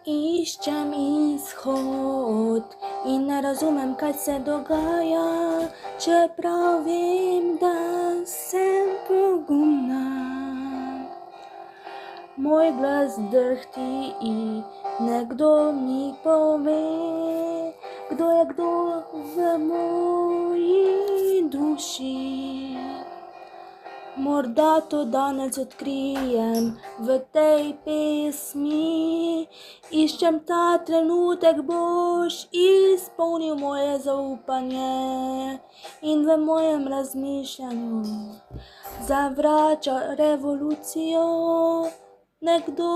Iščem izhod in ne razumem, kaj se dogaja, čeprav vem, da sem pogumna. Moj glas drhti in nekdo mi pove, kdo je kdo v moji duši. Morda to danes odkrijem v tej pesmi. Iščem ta trenutek, boš izpolnil moje zaupanje in v mojem razmišljanju zavrača revolucijo. Nekdo,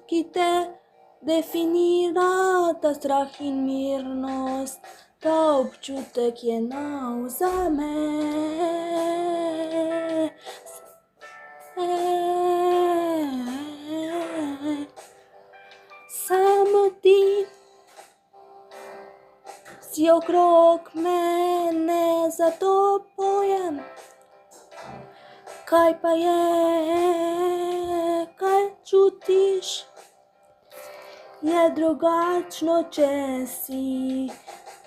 ki te definira, ta strah in mirnost, ta občutek je nov zame. Samo ti si okrog mene, zato pojem, kaj pa je, kaj čutiš, je drugačno, če si.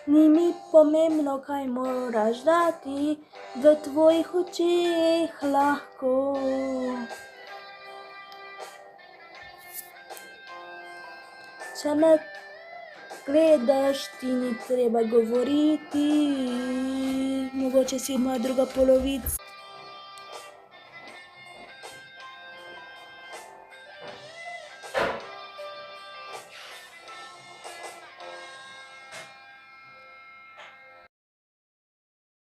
Ni mi pomembno, kaj moraš dati, v tvojih očeh lahko. Če me gledaš, ti ni treba govoriti, mogoče si moja druga polovica.